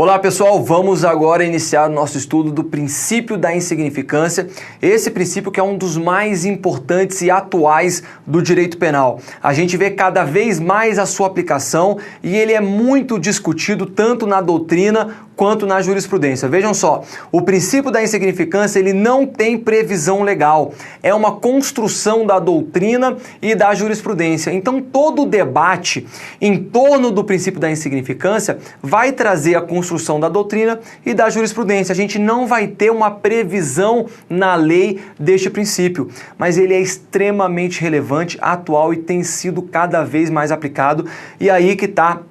Olá pessoal, vamos agora iniciar o nosso estudo do princípio da insignificância, esse princípio que é um dos mais importantes e atuais do direito penal. A gente vê cada vez mais a sua aplicação e ele é muito discutido tanto na doutrina quanto na jurisprudência. Vejam só, o princípio da insignificância ele não tem previsão legal, é uma construção da doutrina e da jurisprudência. Então todo o debate em torno do princípio da insignificância vai trazer a construção da doutrina e da jurisprudência. A gente não vai ter uma previsão na lei deste princípio, mas ele é extremamente relevante, atual e tem sido cada vez mais aplicado. E aí que está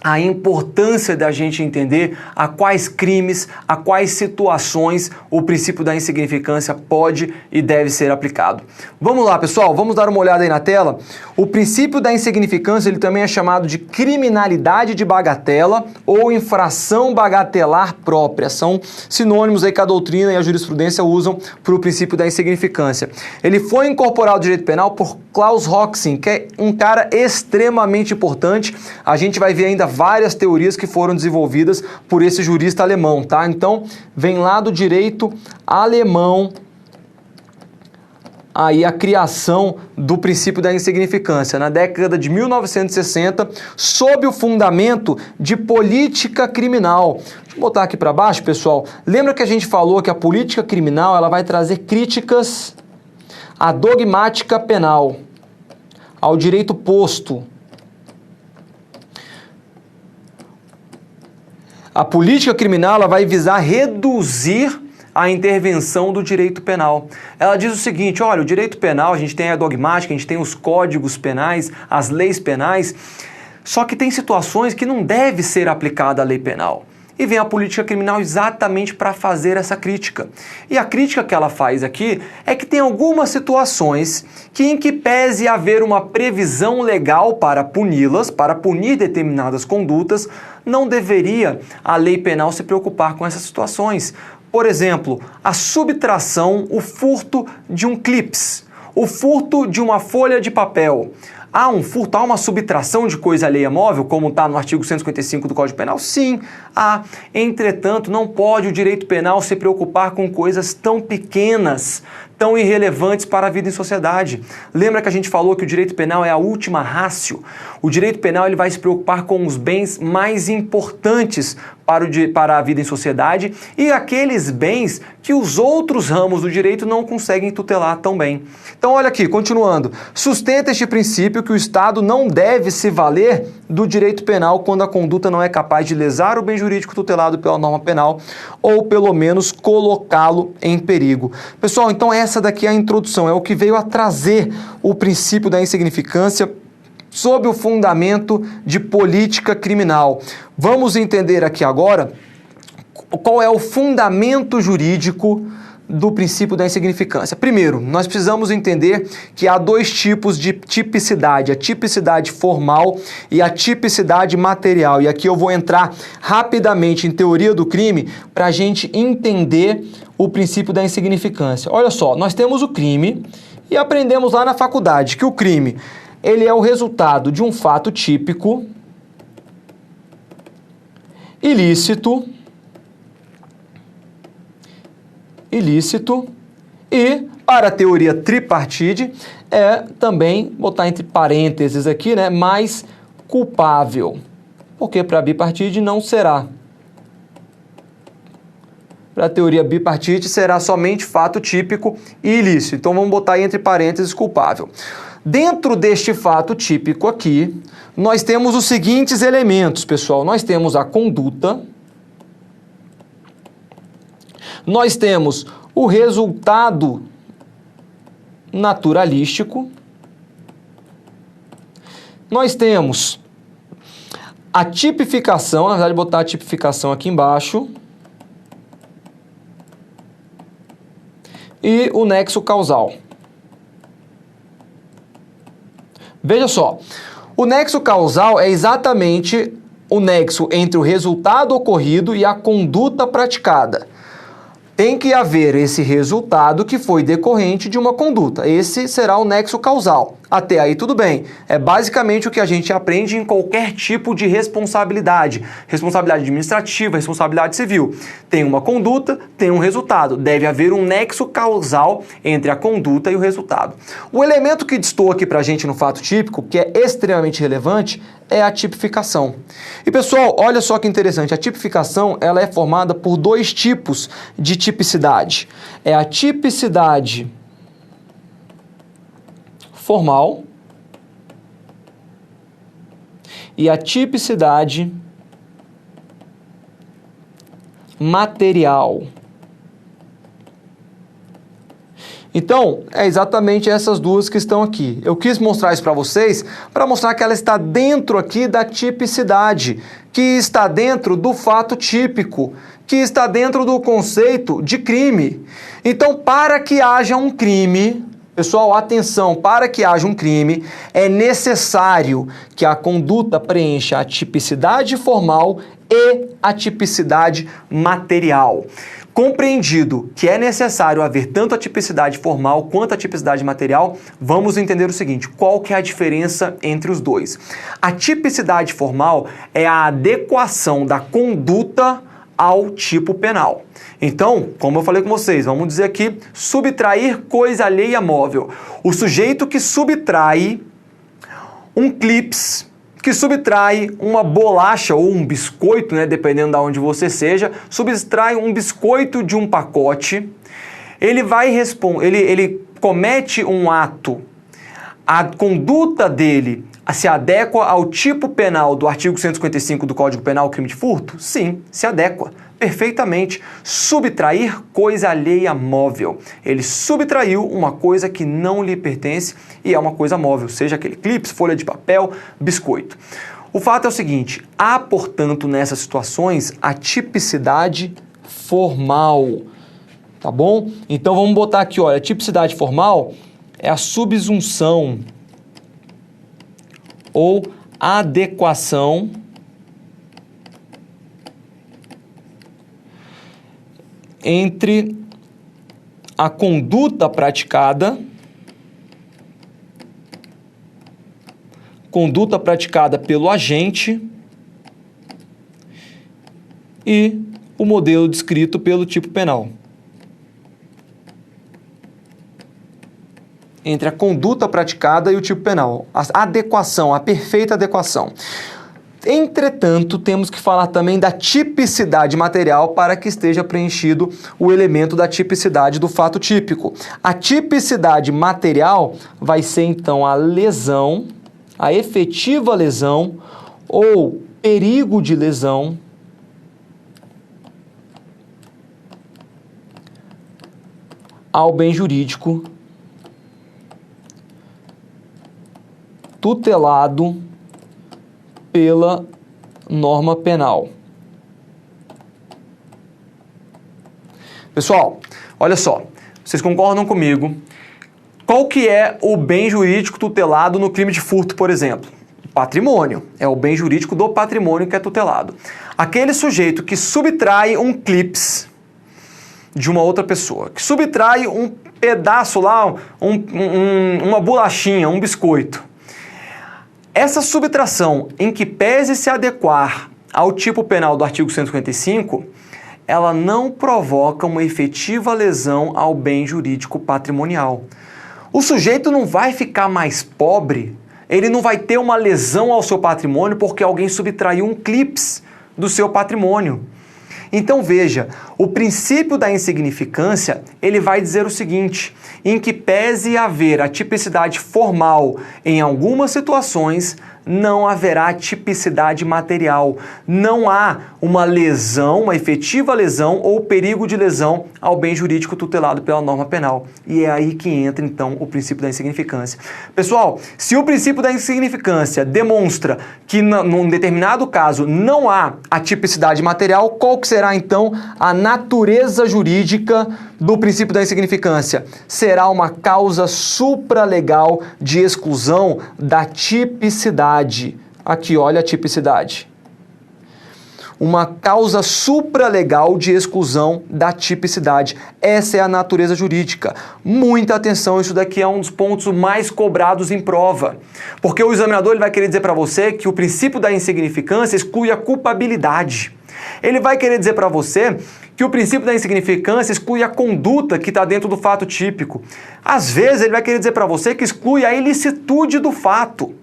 a importância da gente entender a quais crimes, a quais situações o princípio da insignificância pode e deve ser aplicado. Vamos lá, pessoal, vamos dar uma olhada aí na tela. O princípio da insignificância ele também é chamado de criminalidade de bagatela ou infração bagatelar própria. São sinônimos aí que a doutrina e a jurisprudência usam para o princípio da insignificância. Ele foi incorporado ao direito penal por Klaus Roxin, que é um cara extremamente importante. A gente vai ver ainda várias teorias que foram desenvolvidas por esse jurista alemão, tá? Então, vem lá do direito alemão aí a criação do princípio da insignificância, na década de 1960, sob o fundamento de política criminal. Deixa eu botar aqui para baixo, pessoal. Lembra que a gente falou que a política criminal ela vai trazer críticas à dogmática penal, ao direito posto. A política criminal ela vai visar reduzir a intervenção do direito penal. Ela diz o seguinte, olha, o direito penal, a gente tem a dogmática, a gente tem os códigos penais, as leis penais, só que tem situações que não deve ser aplicada a lei penal. E vem a política criminal exatamente para fazer essa crítica. E a crítica que ela faz aqui é que tem algumas situações que, em que pese haver uma previsão legal para puni-las, para punir determinadas condutas, não deveria a lei penal se preocupar com essas situações. Por exemplo, a subtração, o furto de um clips, o furto de uma folha de papel. Há um furto, há uma subtração de coisa alheia móvel, como está no artigo 155 do Código Penal? Sim, há. Entretanto, não pode o direito penal se preocupar com coisas tão pequenas, tão irrelevantes para a vida em sociedade. Lembra que a gente falou que o direito penal é a última ratio? O direito penal ele vai se preocupar com os bens mais importantes para a vida em sociedade e aqueles bens que os outros ramos do direito não conseguem tutelar tão bem. Então, olha aqui, continuando. Sustenta este princípio que o Estado não deve se valer do direito penal quando a conduta não é capaz de lesar o bem jurídico tutelado pela norma penal ou, pelo menos, colocá-lo em perigo. Pessoal, então essa daqui é a introdução, é o que veio a trazer o princípio da insignificância sob o fundamento de política criminal. Vamos entender aqui agora qual é o fundamento jurídico do princípio da insignificância. Primeiro, nós precisamos entender que há dois tipos de tipicidade, a tipicidade formal e a tipicidade material. E aqui eu vou entrar rapidamente em teoria do crime para a gente entender o princípio da insignificância. Olha só, nós temos o crime e aprendemos lá na faculdade que o crime ele é o resultado de um fato típico, ilícito e, para a teoria tripartite, é também, botar entre parênteses aqui, né, mais culpável, porque para a bipartite não será. Para a teoria bipartite será somente fato típico e ilícito, então vamos botar aí entre parênteses culpável. Dentro deste fato típico aqui, nós temos os seguintes elementos, pessoal. Nós temos a conduta, nós temos o resultado naturalístico, nós temos a tipificação, na verdade, botar a tipificação aqui embaixo, e o nexo causal. Veja só, o nexo causal é exatamente o nexo entre o resultado ocorrido e a conduta praticada. Tem que haver esse resultado que foi decorrente de uma conduta. Esse será o nexo causal. Até aí tudo bem. É basicamente o que a gente aprende em qualquer tipo de responsabilidade. Responsabilidade administrativa, responsabilidade civil. Tem uma conduta, tem um resultado. Deve haver um nexo causal entre a conduta e o resultado. O elemento que destoa aqui pra gente no fato típico, que é extremamente relevante, é a tipificação. E pessoal, olha só que interessante, a tipificação ela é formada por dois tipos de tipicidade. É a tipicidade formal e a tipicidade material. Então, é exatamente essas duas que estão aqui. Eu quis mostrar isso para vocês, para mostrar que ela está dentro aqui da tipicidade, que está dentro do fato típico, que está dentro do conceito de crime. Então, para que haja um crime, pessoal, atenção, para que haja um crime, é necessário que a conduta preencha a tipicidade formal e a tipicidade material. Compreendido que é necessário haver tanto a tipicidade formal quanto a tipicidade material, vamos entender o seguinte, qual que é a diferença entre os dois? A tipicidade formal é a adequação da conduta ao tipo penal. Então, como eu falei com vocês, vamos dizer aqui, subtrair coisa alheia móvel. O sujeito que subtrai um clips, que subtrai uma bolacha ou um biscoito, né, dependendo de onde você seja, subtrai um biscoito de um pacote, ele comete um ato, a conduta dele se adequa ao tipo penal do artigo 155 do Código Penal, crime de furto? Sim, se adequa perfeitamente. Subtrair coisa alheia móvel. Ele subtraiu uma coisa que não lhe pertence e é uma coisa móvel, seja aquele clips, folha de papel, biscoito. O fato é o seguinte, há, portanto, nessas situações, a tipicidade formal, tá bom? Então vamos botar aqui, olha, a tipicidade formal é a subsunção ou adequação entre a conduta praticada pelo agente e o modelo descrito pelo tipo penal. Entre a conduta praticada e o tipo penal. A adequação, a perfeita adequação. Entretanto, temos que falar também da tipicidade material para que esteja preenchido o elemento da tipicidade do fato típico. A tipicidade material vai ser, então, a lesão, a efetiva lesão ou perigo de lesão ao bem jurídico tutelado pela norma penal. Pessoal, olha só, vocês concordam comigo? Qual que é o bem jurídico tutelado no crime de furto, por exemplo? Patrimônio. É o bem jurídico do patrimônio que é tutelado. Aquele sujeito que subtrai um clips de uma outra pessoa, que subtrai um pedaço lá, uma bolachinha, um biscoito. Essa subtração, em que pese se adequar ao tipo penal do artigo 155, ela não provoca uma efetiva lesão ao bem jurídico patrimonial. O sujeito não vai ficar mais pobre, ele não vai ter uma lesão ao seu patrimônio porque alguém subtraiu um clips do seu patrimônio. Então veja, o princípio da insignificância, ele vai dizer o seguinte, em que pese haver a tipicidade formal em algumas situações, não haverá tipicidade material. Não há uma lesão, uma efetiva lesão ou perigo de lesão ao bem jurídico tutelado pela norma penal. E é aí que entra, então, o princípio da insignificância. Pessoal, se o princípio da insignificância demonstra que, num determinado caso, não há a tipicidade material, qual que será, então, a natureza jurídica do princípio da insignificância? Será uma causa supralegal de exclusão da tipicidade. Aqui, olha a tipicidade. uma causa supralegal de exclusão da tipicidade. Essa é a natureza jurídica. Muita atenção, isso daqui é um dos pontos mais cobrados em prova. Porque o examinador ele vai querer dizer para você que o princípio da insignificância exclui a culpabilidade. Ele vai querer dizer para você que o princípio da insignificância exclui a conduta que está dentro do fato típico. Às vezes ele vai querer dizer para você que exclui a ilicitude do fato.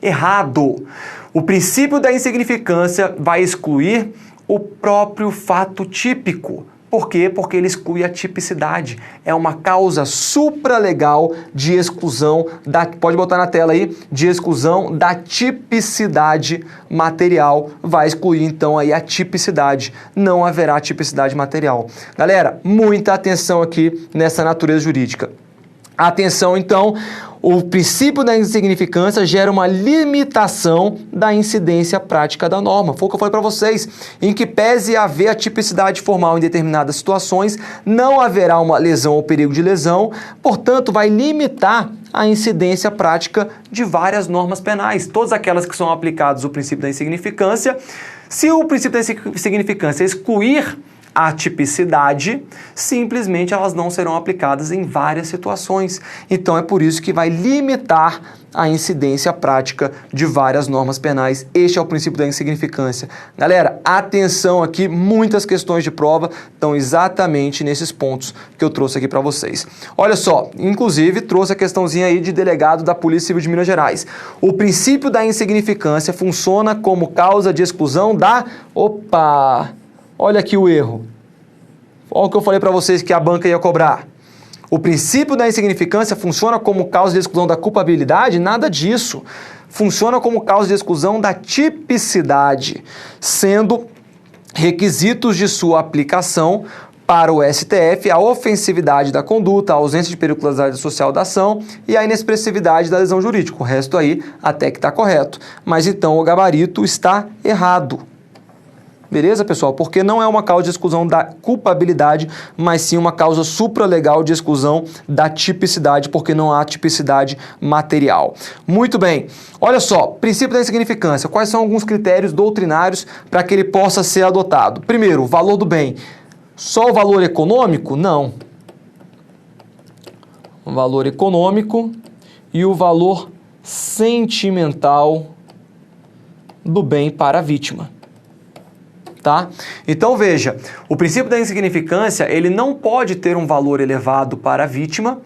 Errado. O princípio da insignificância vai excluir o próprio fato típico. Por quê? Porque ele exclui a tipicidade. É uma causa supralegal de exclusão da, pode botar na tela aí, de exclusão da tipicidade material. Vai excluir então aí a tipicidade. Não haverá tipicidade material. Galera, muita atenção aqui nessa natureza jurídica. Atenção então, o princípio da insignificância gera uma limitação da incidência prática da norma. Foi o que eu falei para vocês. Em que pese haver a tipicidade formal em determinadas situações, não haverá uma lesão ou perigo de lesão, portanto, vai limitar a incidência prática de várias normas penais. Todas aquelas que são aplicadas o princípio da insignificância. Se o princípio da insignificância excluir a tipicidade, simplesmente elas não serão aplicadas em várias situações. Então é por isso que vai limitar a incidência prática de várias normas penais. Este é o princípio da insignificância. Galera, atenção aqui, muitas questões de prova estão exatamente nesses pontos que eu trouxe aqui para vocês. Olha só, inclusive trouxe a questãozinha aí de delegado da Polícia Civil de Minas Gerais. O princípio da insignificância funciona como causa de exclusão da... Opa! Olha aqui o erro. Olha o que eu falei para vocês que a banca ia cobrar. O princípio da insignificância funciona como causa de exclusão da culpabilidade? Nada disso. Funciona como causa de exclusão da tipicidade, sendo requisitos de sua aplicação para o STF a ofensividade da conduta, a ausência de periculosidade social da ação e a inexpressividade da lesão jurídica. O resto aí até que está correto. Mas então o gabarito está errado. Beleza, pessoal? Porque não é uma causa de exclusão da culpabilidade, mas sim uma causa supralegal de exclusão da tipicidade, porque não há tipicidade material. Muito bem. Olha só, princípio da insignificância. Quais são alguns critérios doutrinários para que ele possa ser adotado? Primeiro, o valor do bem. Só o valor econômico? Não. O valor econômico e o valor sentimental do bem para a vítima. Tá? Então veja, o princípio da insignificância ele não pode ter um valor elevado para a vítima,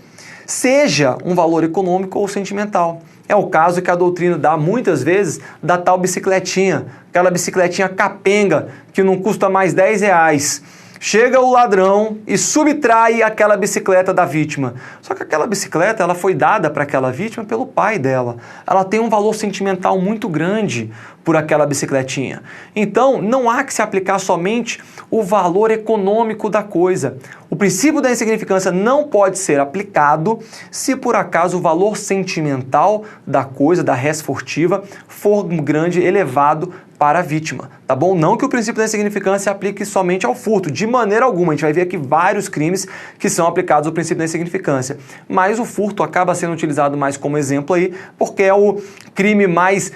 seja um valor econômico ou sentimental. É o caso que a doutrina dá muitas vezes da tal bicicletinha, aquela bicicletinha capenga que não custa mais R$10. Chega o ladrão e subtrai aquela bicicleta da vítima. Só que aquela bicicleta ela foi dada para aquela vítima pelo pai dela. Ela tem um valor sentimental muito grande por aquela bicicletinha. Então, não há que se aplicar somente o valor econômico da coisa. O princípio da insignificância não pode ser aplicado se por acaso o valor sentimental da coisa, da res furtiva, for grande, elevado para a vítima, tá bom? Não que o princípio da insignificância se aplique somente ao furto, de maneira alguma. A gente vai ver aqui vários crimes que são aplicados ao princípio da insignificância, mas o furto acaba sendo utilizado mais como exemplo aí, porque é o crime mais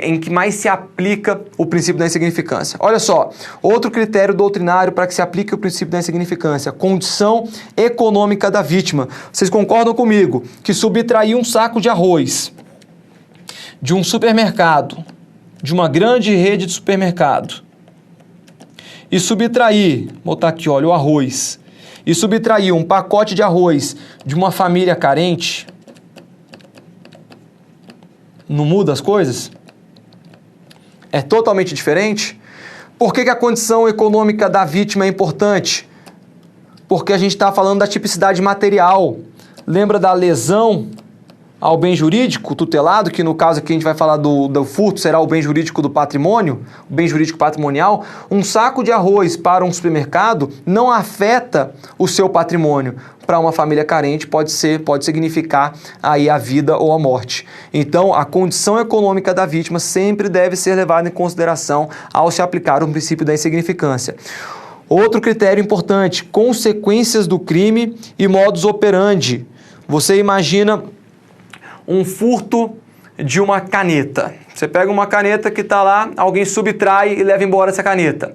em que mais se aplica o princípio da insignificância. Olha só, outro critério doutrinário para que se aplique o princípio da insignificância, condição econômica da vítima. Vocês concordam comigo que subtrair um saco de arroz de um supermercado, de uma grande rede de supermercado, e subtrair, vou botar aqui, olha, o arroz, e subtrair um pacote de arroz de uma família carente, não muda as coisas? É totalmente diferente? Por que a condição econômica da vítima é importante? Porque a gente está falando da tipicidade material. Lembra da lesão ao bem jurídico tutelado, que no caso aqui a gente vai falar do furto, será o bem jurídico do patrimônio, o bem jurídico patrimonial. Um saco de arroz para um supermercado não afeta o seu patrimônio. Para uma família carente pode significar aí a vida ou a morte. Então, a condição econômica da vítima sempre deve ser levada em consideração ao se aplicar o princípio da insignificância. Outro critério importante, consequências do crime e modus operandi. Você imagina um furto de uma caneta. Você pega uma caneta que está lá, alguém subtrai e leva embora essa caneta.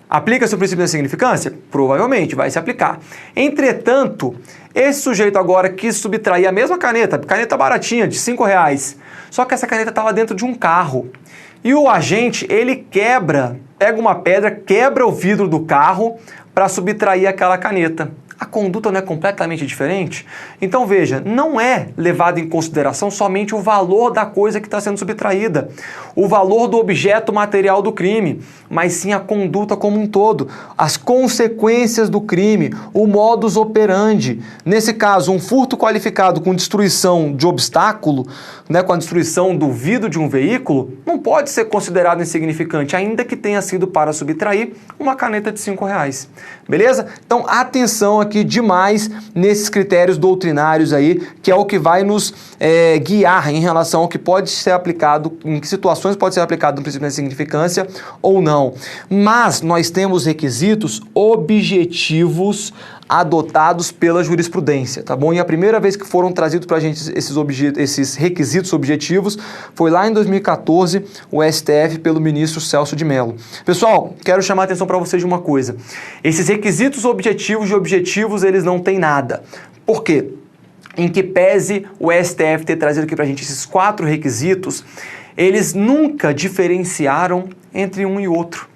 Aplica-se o princípio da insignificância? Provavelmente vai se aplicar. Entretanto, esse sujeito agora quis subtrair a mesma caneta baratinha, de R$5, só que essa caneta estava dentro de um carro. E o agente, ele pega uma pedra, quebra o vidro do carro para subtrair aquela caneta. A conduta não é completamente diferente? Então veja, não é levado em consideração somente o valor da coisa que está sendo subtraída, o valor do objeto material do crime, mas sim a conduta como um todo, as consequências do crime, o modus operandi. Nesse caso, um furto qualificado com destruição de obstáculo, com a destruição do vidro de um veículo, não pode ser considerado insignificante, ainda que tenha sido para subtrair uma caneta de R$5. Beleza? Então, atenção aqui demais nesses critérios doutrinários aí, que é o que vai nos guiar em relação ao que pode ser aplicado, em que situações pode ser aplicado no princípio da insignificância ou não. Mas nós temos requisitos objetivos adotados pela jurisprudência, tá bom? E a primeira vez que foram trazidos para a gente esses requisitos objetivos foi lá em 2014, o STF pelo ministro Celso de Mello. Pessoal, quero chamar a atenção para vocês de uma coisa. Esses requisitos objetivos, eles não têm nada. Por quê? Em que pese o STF ter trazido aqui para a gente esses 4 requisitos, eles nunca diferenciaram entre um e outro.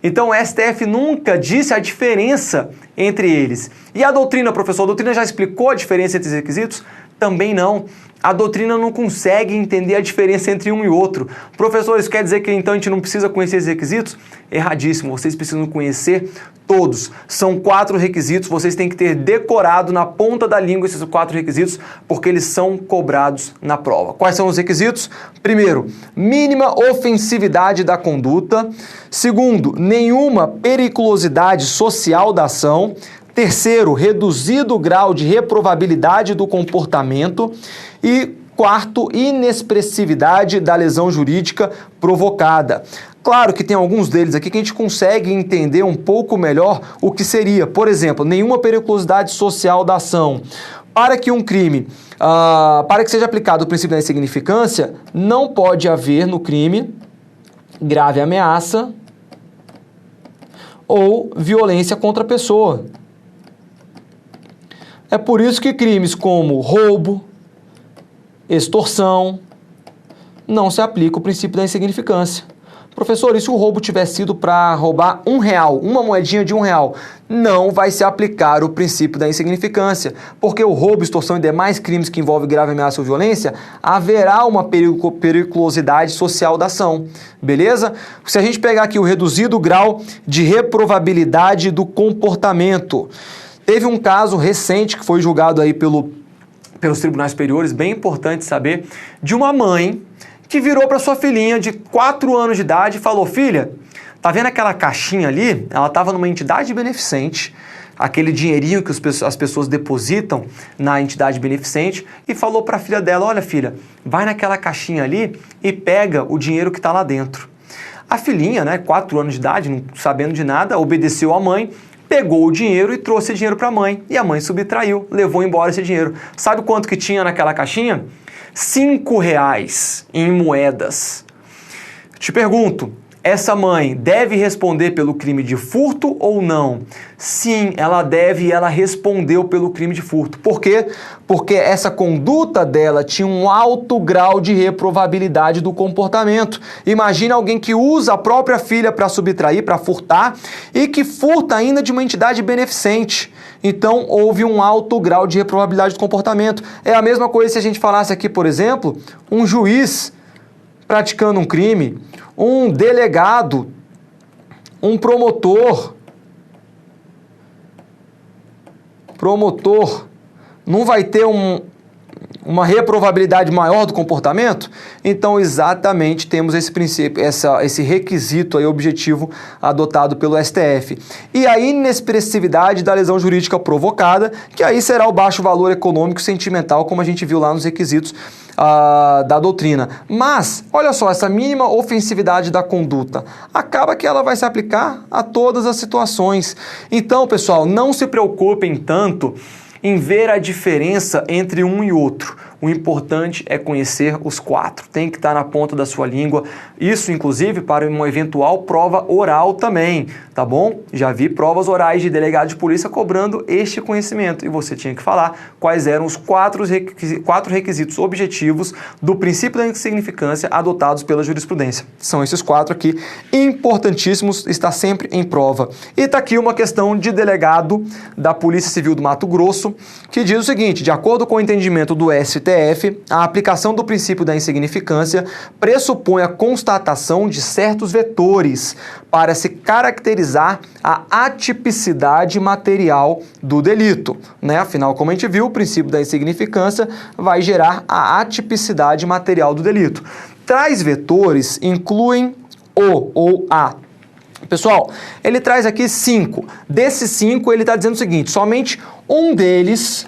Então o STF nunca disse a diferença entre eles. E a doutrina, professor, a doutrina já explicou a diferença entre os requisitos? Também não. A doutrina não consegue entender a diferença entre um e outro. Professor, isso quer dizer que então a gente não precisa conhecer esses requisitos? Erradíssimo, vocês precisam conhecer todos. São 4 requisitos, vocês têm que ter decorado na ponta da língua esses 4 requisitos, porque eles são cobrados na prova. Quais são os requisitos? Primeiro, mínima ofensividade da conduta. Segundo, nenhuma periculosidade social da ação. Terceiro, reduzido grau de reprovabilidade do comportamento. E quarto, inexpressividade da lesão jurídica provocada. Claro que tem alguns deles aqui que a gente consegue entender um pouco melhor o que seria. Por exemplo, nenhuma periculosidade social da ação. Para que um crime, para que seja aplicado o princípio da insignificância, não pode haver no crime grave ameaça ou violência contra a pessoa. É por isso que crimes como roubo, extorsão, não se aplica o princípio da insignificância. Professor, e se o roubo tiver sido para roubar R$1, uma moedinha de R$1, não vai se aplicar o princípio da insignificância, porque o roubo, extorsão e demais crimes que envolvem grave ameaça ou violência, haverá uma periculosidade social da ação, beleza? Se a gente pegar aqui o reduzido grau de reprovabilidade do comportamento, teve um caso recente que foi julgado aí pelos tribunais superiores, bem importante saber, de uma mãe que virou para sua filhinha de 4 anos de idade e falou: filha, tá vendo aquela caixinha ali? Ela estava numa entidade beneficente, aquele dinheirinho que as pessoas depositam na entidade beneficente, e falou para a filha dela: olha filha, vai naquela caixinha ali e pega o dinheiro que está lá dentro. A filhinha, 4 anos de idade, não sabendo de nada, obedeceu à mãe, pegou o dinheiro e trouxe esse dinheiro para a mãe. E a mãe subtraiu, levou embora esse dinheiro. Sabe quanto que tinha naquela caixinha? R$5 em moedas. Te pergunto, essa mãe deve responder pelo crime de furto ou não? Sim, ela deve, e ela respondeu pelo crime de furto. Por quê? Porque essa conduta dela tinha um alto grau de reprovabilidade do comportamento. Imagina alguém que usa a própria filha para subtrair, para furtar, e que furta ainda de uma entidade beneficente. Então, houve um alto grau de reprovabilidade do comportamento. É a mesma coisa se a gente falasse aqui, por exemplo, um juiz praticando um crime, um delegado, um promotor, não vai ter uma reprovabilidade maior do comportamento? Então, exatamente, temos esse princípio, esse requisito aí objetivo adotado pelo STF. E a inexpressividade da lesão jurídica provocada, que aí será o baixo valor econômico e sentimental, como a gente viu lá nos requisitos da doutrina. Mas, olha só, essa mínima ofensividade da conduta, acaba que ela vai se aplicar a todas as situações. Então, pessoal, não se preocupem tanto em ver a diferença entre um e outro. O importante é conhecer os 4, tem que estar na ponta da sua língua, isso inclusive para uma eventual prova oral também, tá bom? Já vi provas orais de delegado de polícia cobrando este conhecimento e você tinha que falar quais eram os 4 requisitos objetivos do princípio da insignificância adotados pela jurisprudência. São esses 4 aqui, importantíssimos, está sempre em prova. E está aqui uma questão de delegado da Polícia Civil do Mato Grosso, que diz o seguinte: de acordo com o entendimento do STF, a aplicação do princípio da insignificância pressupõe a constatação de certos vetores para se caracterizar a atipicidade material do delito, né? Afinal, como a gente viu, o princípio da insignificância vai gerar a atipicidade material do delito. Tais vetores incluem o ou a. Pessoal, ele traz aqui 5. Desses 5, ele está dizendo o seguinte: somente um deles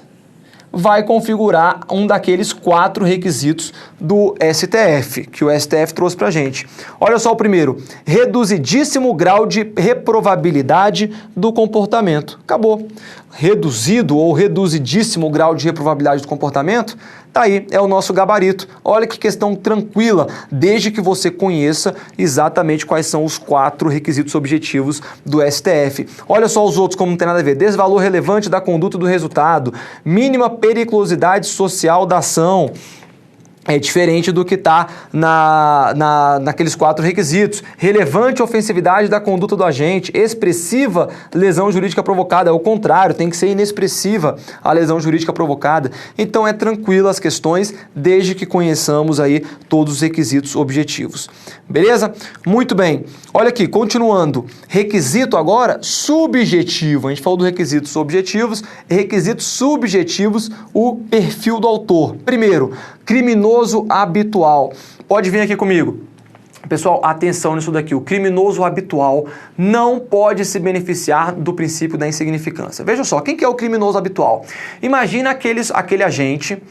vai configurar um daqueles 4 requisitos do STF, que o STF trouxe para a gente. Olha só o primeiro: reduzidíssimo grau de reprovabilidade do comportamento. Acabou. Reduzido ou reduzidíssimo grau de reprovabilidade do comportamento, tá aí, é o nosso gabarito. Olha que questão tranquila, desde que você conheça exatamente quais são os 4 requisitos objetivos do STF. Olha só os outros como não tem nada a ver: desvalor relevante da conduta do resultado, mínima periculosidade social da ação. É diferente do que está naqueles 4 requisitos. Relevante ofensividade da conduta do agente, expressiva lesão jurídica provocada. É o contrário, tem que ser inexpressiva a lesão jurídica provocada. Então é tranquilo as questões, desde que conheçamos aí todos os requisitos objetivos. Beleza? Muito bem. Olha aqui, continuando. Requisito agora subjetivo. A gente falou dos requisitos objetivos, requisitos subjetivos, o perfil do autor. Primeiro, criminoso habitual. Pode vir aqui comigo. Pessoal, atenção nisso daqui. O criminoso habitual não pode se beneficiar do princípio da insignificância. Veja só, quem que é o criminoso habitual? Imagina aquele agente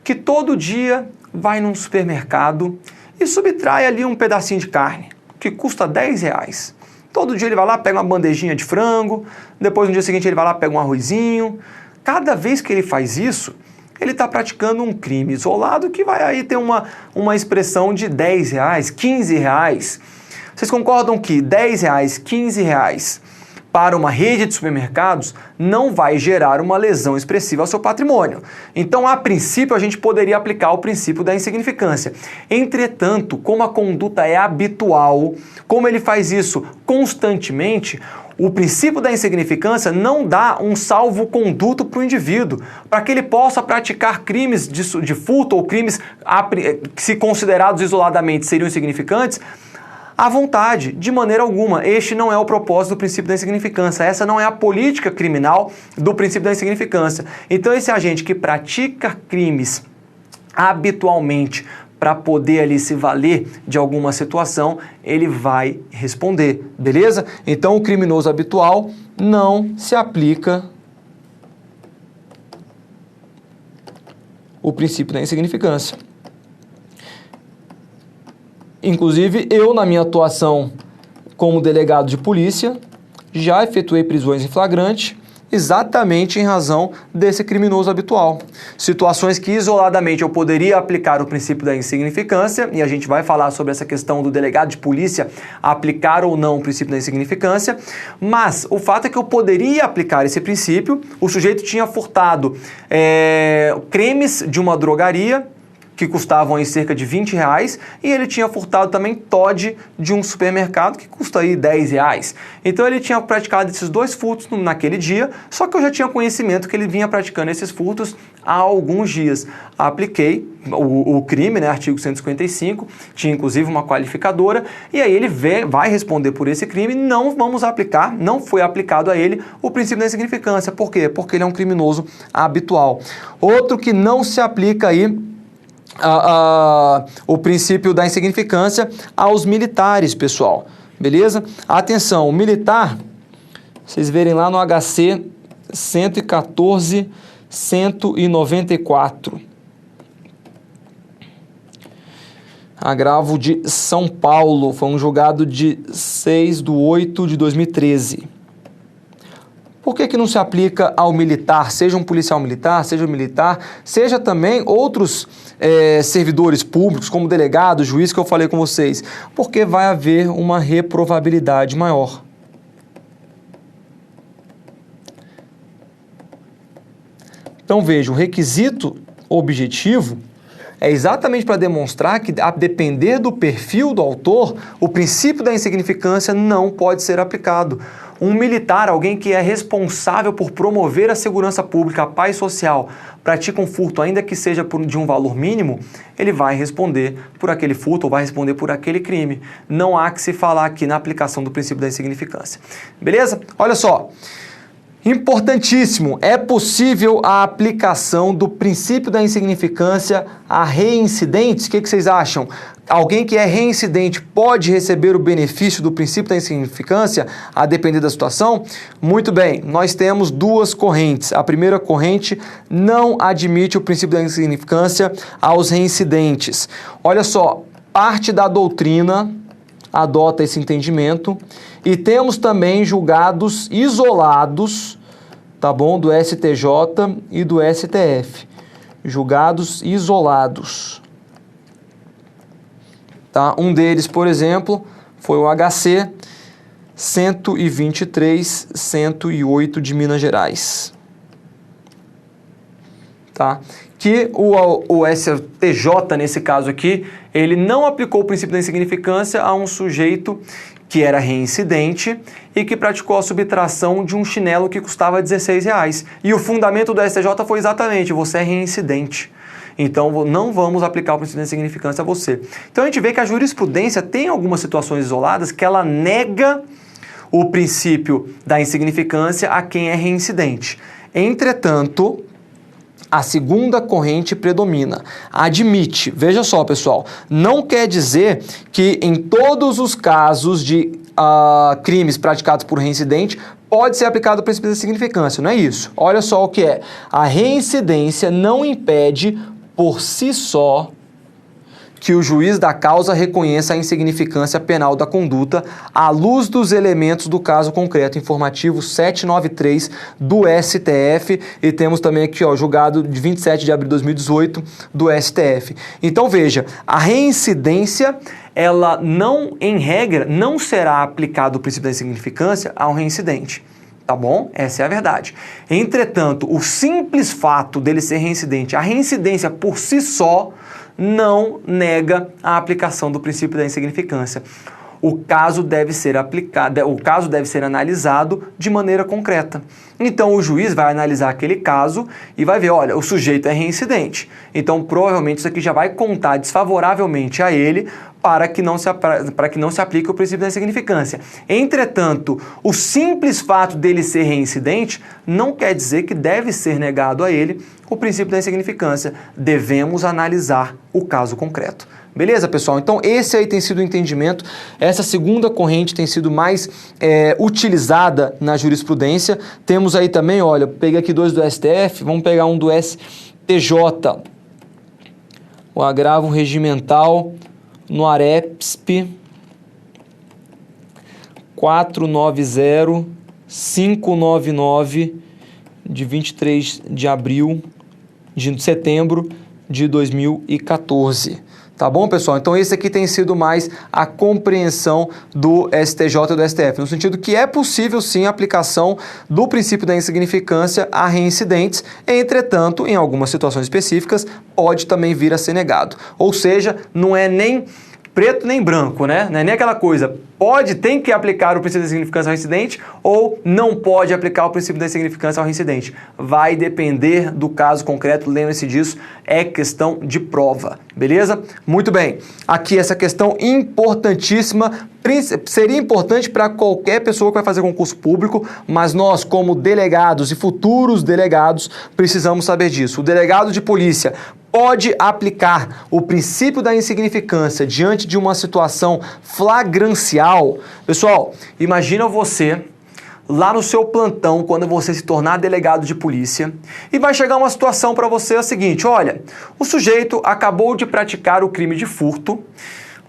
que todo dia vai num supermercado e subtrai ali um pedacinho de carne que custa R$10. Todo dia ele vai lá, pega uma bandejinha de frango, depois no dia seguinte ele vai lá, pega um arrozinho. Cada vez que ele faz isso, ele está praticando um crime isolado que vai aí ter uma expressão de R$10, R$15. Vocês concordam que R$10, R$15 para uma rede de supermercados não vai gerar uma lesão expressiva ao seu patrimônio? Então, a princípio, a gente poderia aplicar o princípio da insignificância. Entretanto, como a conduta é habitual, como ele faz isso constantemente, o princípio da insignificância não dá um salvo-conduto para o indivíduo, para que ele possa praticar crimes de furto ou crimes que, se considerados isoladamente, seriam insignificantes, à vontade, de maneira alguma. Este não é o propósito do princípio da insignificância. Essa não é a política criminal do princípio da insignificância. Então, esse agente que pratica crimes habitualmente para poder ali se valer de alguma situação, ele vai responder, beleza? Então, o criminoso habitual não se aplica o princípio da insignificância. Inclusive, eu, na minha atuação como delegado de polícia, já efetuei prisões em flagrante exatamente em razão desse criminoso habitual. Situações que isoladamente eu poderia aplicar o princípio da insignificância, e a gente vai falar sobre essa questão do delegado de polícia aplicar ou não o princípio da insignificância, mas o fato é que eu poderia aplicar esse princípio. O sujeito tinha furtado cremes de uma drogaria, que custavam aí cerca de R$20, e ele tinha furtado também Toddy de um supermercado que custa aí R$10. Então ele tinha praticado esses 2 furtos naquele dia, só que eu já tinha conhecimento que ele vinha praticando esses furtos há alguns dias. Apliquei o crime, né, artigo 155, tinha inclusive uma qualificadora, e aí ele vai responder por esse crime. Não vamos aplicar, não foi aplicado a ele o princípio da insignificância. Por quê? Porque ele é um criminoso habitual. Outro que não se aplica aí o princípio da insignificância aos militares, pessoal. Beleza? Atenção, o militar, vocês verem lá no HC 114.194. Agravo de São Paulo, foi um julgado de 6/8/2013. Por que que não se aplica ao militar, seja um policial militar, seja também outros servidores públicos, como delegado, juiz, que eu falei com vocês? Porque vai haver uma reprovabilidade maior. Então veja, o requisito objetivo é exatamente para demonstrar que, a depender do perfil do autor, o princípio da insignificância não pode ser aplicado. Um militar, alguém que é responsável por promover a segurança pública, a paz social, pratica um furto, ainda que seja de um valor mínimo, ele vai responder por aquele furto ou vai responder por aquele crime. Não há que se falar aqui na aplicação do princípio da insignificância. Beleza? Olha só. Importantíssimo, é possível a aplicação do princípio da insignificância a reincidentes? O que vocês acham? Alguém que é reincidente pode receber o benefício do princípio da insignificância a depender da situação? Muito bem, nós temos duas correntes. A primeira corrente não admite o princípio da insignificância aos reincidentes. Olha só, parte da doutrina adota esse entendimento e temos também julgados isolados, tá bom, do STJ e do STF, julgados isolados, tá? Um deles, por exemplo, foi o HC 123.108 de Minas Gerais, tá? Que o STJ, nesse caso aqui, ele não aplicou o princípio da insignificância a um sujeito que era reincidente e que praticou a subtração de um chinelo que custava R$16. E o fundamento do STJ foi exatamente, você é reincidente. Então, não vamos aplicar o princípio da insignificância a você. Então, a gente vê que a jurisprudência tem algumas situações isoladas que ela nega o princípio da insignificância a quem é reincidente. Entretanto, a segunda corrente predomina, admite. Veja só, pessoal, não quer dizer que em todos os casos de crimes praticados por reincidente pode ser aplicado o princípio da insignificância, não é isso. Olha só o que é. A reincidência não impede por si só que o juiz da causa reconheça a insignificância penal da conduta à luz dos elementos do caso concreto, informativo 793 do STF, e temos também aqui, ó, julgado de 27 de abril de 2018 do STF. Então veja, a reincidência, ela não, em regra, não será aplicado o princípio da insignificância ao reincidente. Tá bom? Essa é a verdade. Entretanto, o simples fato dele ser reincidente, a reincidência por si só, não nega a aplicação do princípio da insignificância. O caso deve ser analisado de maneira concreta. Então o juiz vai analisar aquele caso e vai ver, olha, o sujeito é reincidente. Então provavelmente isso aqui já vai contar desfavoravelmente a ele para que não se aplique o princípio da insignificância. Entretanto, o simples fato dele ser reincidente não quer dizer que deve ser negado a ele o princípio da insignificância. Devemos analisar o caso concreto. Beleza, pessoal? Então, esse aí tem sido o entendimento. Essa segunda corrente tem sido mais utilizada na jurisprudência. Temos aí também, olha, peguei aqui dois do STF, vamos pegar um do STJ. O agravo regimental no AREPSP 490599 de 23 de abril, de setembro de 2014. Tá bom, pessoal? Então esse aqui tem sido mais a compreensão do STJ e do STF, no sentido que é possível sim a aplicação do princípio da insignificância a reincidentes, entretanto, em algumas situações específicas, pode também vir a ser negado. Ou seja, não é nem preto nem branco, né? Não é nem aquela coisa, tem que aplicar o princípio da insignificância ao reincidente ou não pode aplicar o princípio da insignificância ao reincidente. Vai depender do caso concreto, lembre-se disso, é questão de prova, beleza? Muito bem, aqui essa questão importantíssima, seria importante para qualquer pessoa que vai fazer concurso público, mas nós, como delegados e futuros delegados, precisamos saber disso. O delegado de polícia pode aplicar o princípio da insignificância diante de uma situação flagrancial. Pessoal, imagina você lá no seu plantão, quando você se tornar delegado de polícia, e vai chegar uma situação para você a seguinte, olha, o sujeito acabou de praticar o crime de furto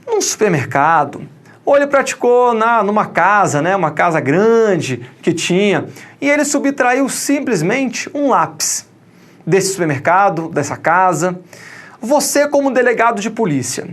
num supermercado. ou ele praticou numa casa, né, uma casa grande que tinha, e ele subtraiu simplesmente um lápis desse supermercado, dessa casa. Você, como delegado de polícia,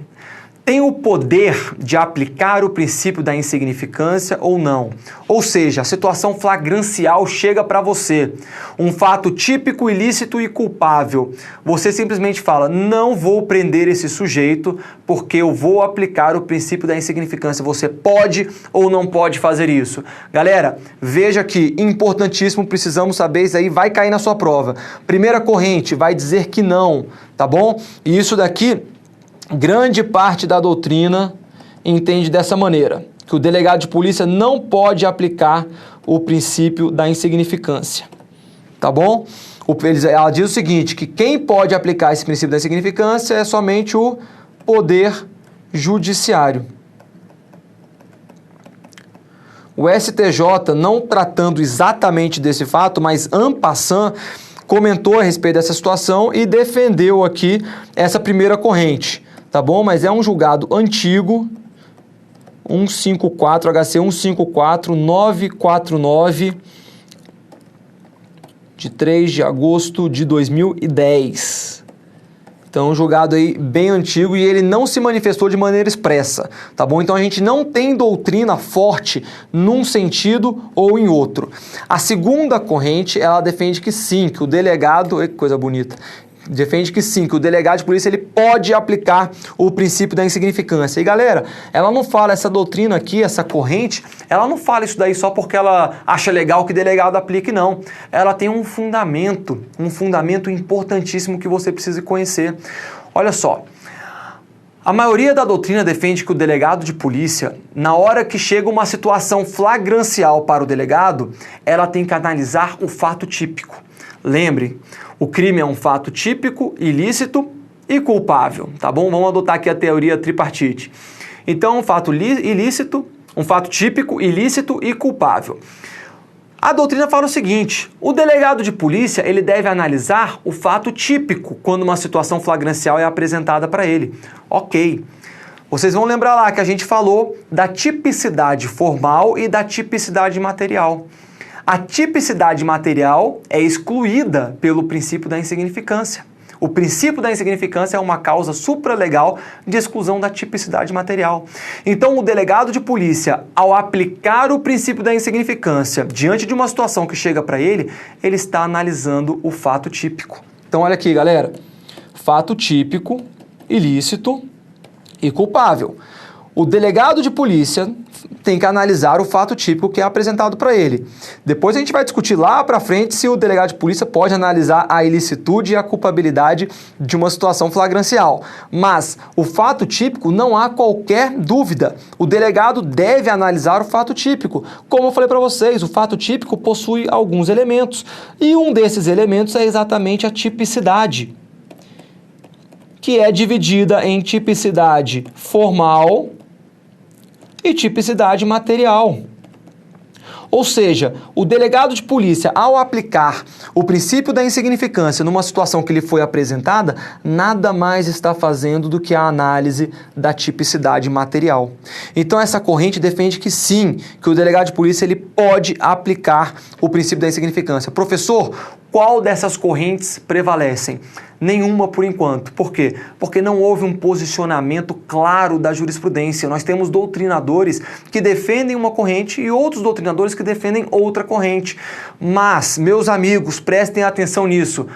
tem o poder de aplicar o princípio da insignificância ou não? Ou seja, a situação flagrancial chega para você, um fato típico, ilícito e culpável. Você simplesmente fala, não vou prender esse sujeito porque eu vou aplicar o princípio da insignificância. Você pode ou não pode fazer isso? Galera, veja aqui, importantíssimo, precisamos saber, isso aí vai cair na sua prova. Primeira corrente vai dizer que não, tá bom? E isso daqui, grande parte da doutrina entende dessa maneira, que o delegado de polícia não pode aplicar o princípio da insignificância, tá bom? Ela diz o seguinte, que quem pode aplicar esse princípio da insignificância é somente o Poder Judiciário. O STJ, não tratando exatamente desse fato, mas en passant, comentou a respeito dessa situação e defendeu aqui essa primeira corrente. Tá bom? Mas é um julgado antigo, 154, HC 154-949, de 3 de agosto de 2010. Então, um julgado aí bem antigo e ele não se manifestou de maneira expressa, tá bom? Então, a gente não tem doutrina forte num sentido ou em outro. A segunda corrente, ela defende que sim, que o delegado... Que coisa bonita! Defende que sim, que o delegado de polícia ele pode aplicar o princípio da insignificância. E galera, ela não fala, essa doutrina aqui, essa corrente, ela não fala isso daí só porque ela acha legal que o delegado aplique, não. Ela tem um fundamento importantíssimo que você precisa conhecer. Olha só, a maioria da doutrina defende que o delegado de polícia, na hora que chega uma situação flagrancial para o delegado, ela tem que analisar o fato típico. Lembre, o crime é um fato típico, ilícito e culpável, tá bom? Vamos adotar aqui a teoria tripartite. Então, um fato ilícito, um fato típico, ilícito e culpável. A doutrina fala o seguinte, o delegado de polícia, ele deve analisar o fato típico quando uma situação flagrancial é apresentada para ele. Ok. Vocês vão lembrar lá que a gente falou da tipicidade formal e da tipicidade material. A tipicidade material é excluída pelo princípio da insignificância. O princípio da insignificância é uma causa supralegal de exclusão da tipicidade material. Então, o delegado de polícia, ao aplicar o princípio da insignificância diante de uma situação que chega para ele, ele está analisando o fato típico. Então, olha aqui, galera. Fato típico, ilícito e culpável. O delegado de polícia tem que analisar o fato típico que é apresentado para ele. Depois a gente vai discutir lá para frente se o delegado de polícia pode analisar a ilicitude e a culpabilidade de uma situação flagrancial. Mas o fato típico, não há qualquer dúvida. O delegado deve analisar o fato típico. Como eu falei para vocês, o fato típico possui alguns elementos. E um desses elementos é exatamente a tipicidade, que é dividida em tipicidade formal e tipicidade material. Ou seja, o delegado de polícia, ao aplicar o princípio da insignificância numa situação que lhe foi apresentada, nada mais está fazendo do que a análise da tipicidade material. Então essa corrente defende que sim, que o delegado de polícia ele pode aplicar o princípio da insignificância. Professor, qual dessas correntes prevalecem? Nenhuma por enquanto. Por quê? Porque não houve um posicionamento claro da jurisprudência. Nós temos doutrinadores que defendem uma corrente e outros doutrinadores que defendem outra corrente. Mas, meus amigos, prestem atenção nisso.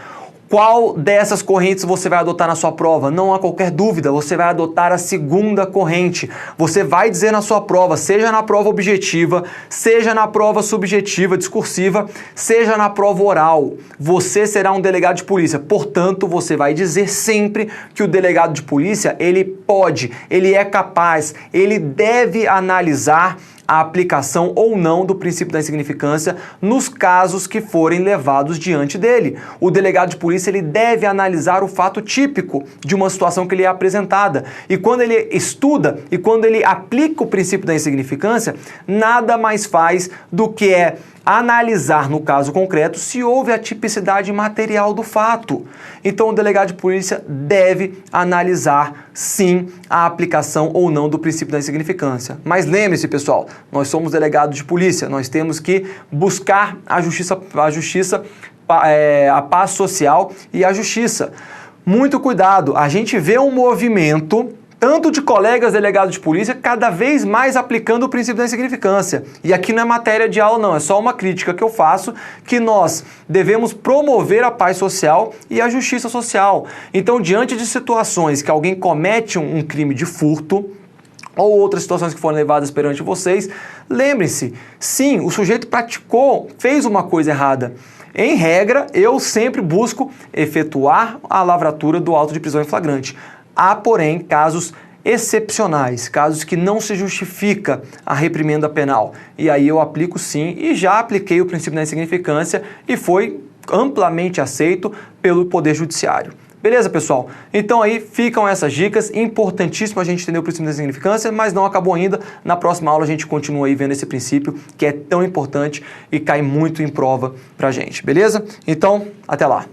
Qual dessas correntes você vai adotar na sua prova? Não há qualquer dúvida, você vai adotar a segunda corrente. Você vai dizer na sua prova, seja na prova objetiva, seja na prova subjetiva, discursiva, seja na prova oral, você será um delegado de polícia. Portanto, você vai dizer sempre que o delegado de polícia, ele pode, ele é capaz, ele deve analisar a aplicação ou não do princípio da insignificância nos casos que forem levados diante dele. O delegado de polícia ele deve analisar o fato típico de uma situação que lhe é apresentada. E quando ele estuda e quando ele aplica o princípio da insignificância, nada mais faz do que analisar no caso concreto se houve a tipicidade material do fato. Então o delegado de polícia deve analisar sim a aplicação ou não do princípio da insignificância. Mas lembre-se, pessoal, nós somos delegados de polícia, nós temos que buscar a justiça, a paz social e a justiça. Muito cuidado, a gente vê um movimento tanto de colegas delegados de polícia, cada vez mais aplicando o princípio da insignificância. E aqui não é matéria de aula não, é só uma crítica que eu faço, que nós devemos promover a paz social e a justiça social. Então, diante de situações que alguém comete um crime de furto, ou outras situações que foram levadas perante vocês, lembrem-se, sim, o sujeito fez uma coisa errada. Em regra, eu sempre busco efetuar a lavratura do auto de prisão em flagrante. Há, porém, casos excepcionais, casos que não se justifica a reprimenda penal. E aí eu aplico sim, e já apliquei o princípio da insignificância e foi amplamente aceito pelo Poder Judiciário. Beleza, pessoal? Então aí ficam essas dicas, importantíssimo a gente entender o princípio da insignificância, mas não acabou ainda. Na próxima aula a gente continua aí vendo esse princípio que é tão importante e cai muito em prova pra gente, beleza? Então, até lá!